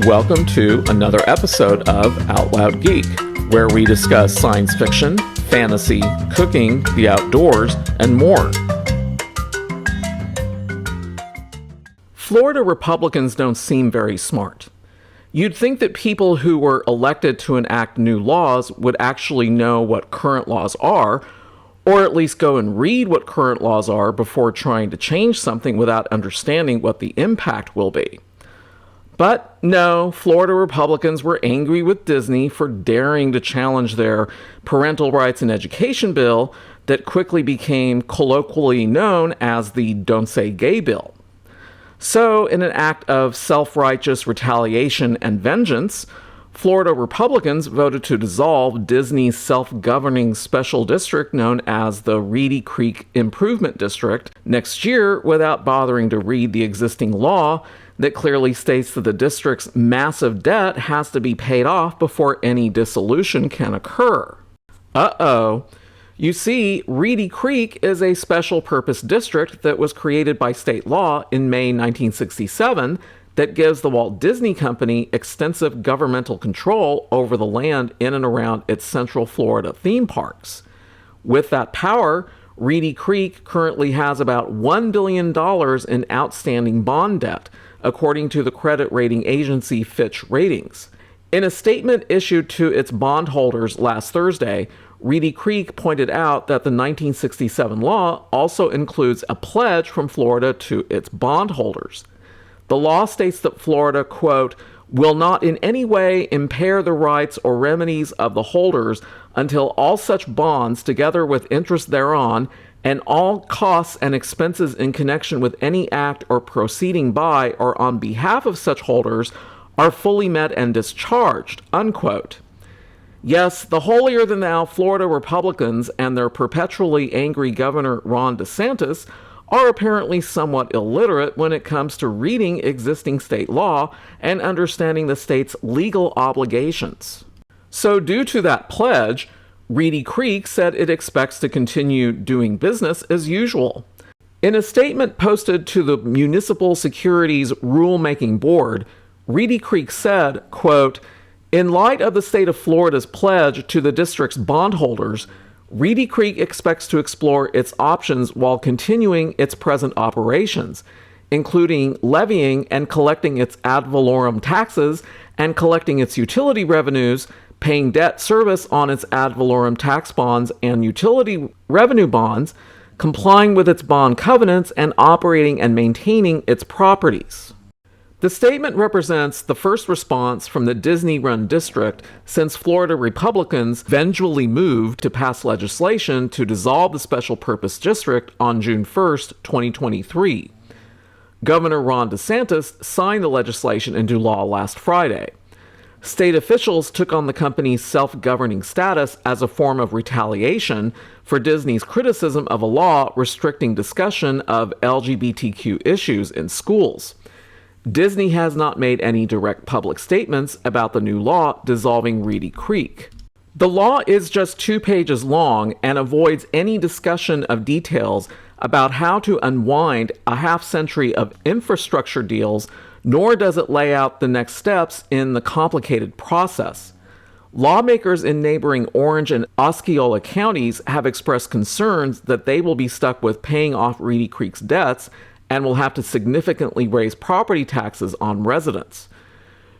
Welcome to another episode of Out Loud Geek, where we discuss science fiction, fantasy, cooking, the outdoors, and more. Florida Republicans don't seem very smart. You'd think that people who were elected to enact new laws would actually know what current laws are, or at least go and read what current laws are before trying to change something without understanding what the impact will be. But no, Florida Republicans were angry with Disney for daring to challenge their parental rights and education bill that quickly became colloquially known as the Don't Say Gay bill. So, in an act of self-righteous retaliation and vengeance, Florida Republicans voted to dissolve Disney's self-governing special district known as the Reedy Creek Improvement District next year without bothering to read the existing law that clearly states that the district's massive debt has to be paid off before any dissolution can occur. Uh-oh. You see, Reedy Creek is a special purpose district that was created by state law in May 1967 that gives the Walt Disney Company extensive governmental control over the land in and around its Central Florida theme parks. With that power, Reedy Creek currently has about $1 billion in outstanding bond debt, according to the credit rating agency Fitch Ratings. In a statement issued to its bondholders last Thursday, Reedy Creek pointed out that the 1967 law also includes a pledge from Florida to its bondholders. The law states that Florida, quote, will not in any way impair the rights or remedies of the holders until all such bonds, together with interest thereon, and all costs and expenses in connection with any act or proceeding by or on behalf of such holders are fully met and discharged, unquote. Yes, the holier-than-thou Florida Republicans and their perpetually angry Governor Ron DeSantis are apparently somewhat illiterate when it comes to reading existing state law and understanding the state's legal obligations. So due to that pledge, Reedy Creek said it expects to continue doing business as usual. In a statement posted to the Municipal Securities Rulemaking Board, Reedy Creek said, quote, in light of the state of Florida's pledge to the district's bondholders, Reedy Creek expects to explore its options while continuing its present operations, including levying and collecting its ad valorem taxes and collecting its utility revenues, paying debt service on its ad valorem tax bonds and utility revenue bonds, complying with its bond covenants, and operating and maintaining its properties. The statement represents the first response from the Disney-run district since Florida Republicans eventually moved to pass legislation to dissolve the special purpose district on June 1st, 2023. Governor Ron DeSantis signed the legislation into law last Friday. State officials took on the company's self-governing status as a form of retaliation for Disney's criticism of a law restricting discussion of LGBTQ issues in schools. Disney has not made any direct public statements about the new law dissolving Reedy Creek. The law is just 2 pages long and avoids any discussion of details about how to unwind a half-century of infrastructure deals, nor does it lay out the next steps in the complicated process. Lawmakers in neighboring Orange and Osceola counties have expressed concerns that they will be stuck with paying off Reedy Creek's debts and will have to significantly raise property taxes on residents.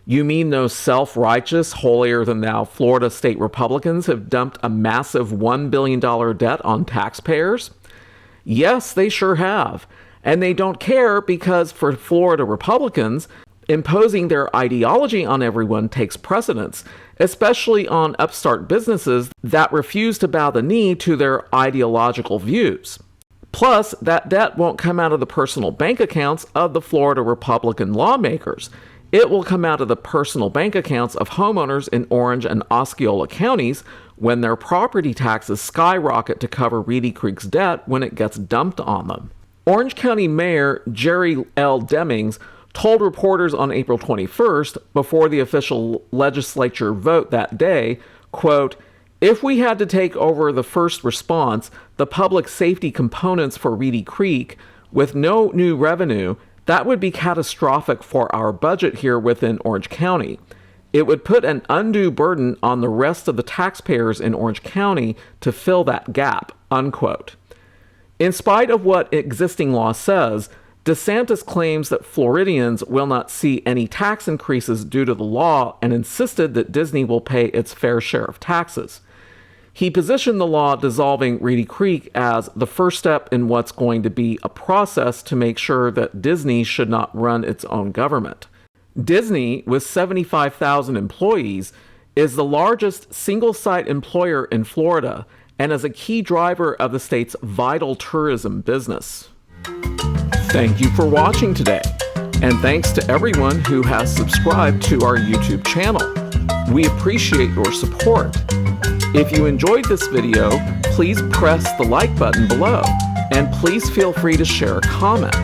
You mean those self-righteous, holier-than-thou Florida state Republicans have dumped a massive $1 billion debt on taxpayers? Yes, they sure have. And they don't care because for Florida Republicans, imposing their ideology on everyone takes precedence, especially on upstart businesses that refuse to bow the knee to their ideological views. Plus, that debt won't come out of the personal bank accounts of the Florida Republican lawmakers. It will come out of the personal bank accounts of homeowners in Orange and Osceola counties when their property taxes skyrocket to cover Reedy Creek's debt when it gets dumped on them. Orange County Mayor Jerry L. Demings told reporters on April 21st, before the official legislature vote that day, quote, if we had to take over the first response, the public safety components for Reedy Creek, with no new revenue, That would be catastrophic for our budget here within Orange County. It would put an undue burden on the rest of the taxpayers in Orange County to fill that gap, unquote. In spite of what existing law says, DeSantis claims that Floridians will not see any tax increases due to the law and insisted that Disney will pay its fair share of taxes. He positioned the law dissolving Reedy Creek as the first step in what's going to be a process to make sure that Disney should not run its own government. Disney, with 75,000 employees, is the largest single-site employer in Florida and is a key driver of the state's vital tourism business. Thank you for watching today, and thanks to everyone who has subscribed to our YouTube channel. We appreciate your support. If you enjoyed this video, please press the like button below, and please feel free to share a comment.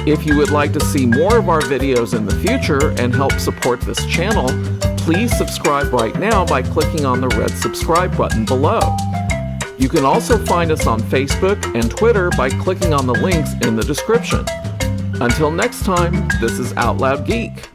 If you would like to see more of our videos in the future and help support this channel, please subscribe right now by clicking on the red subscribe button below. You can also find us on Facebook and Twitter by clicking on the links in the description. Until next time, this is Out Loud Geek.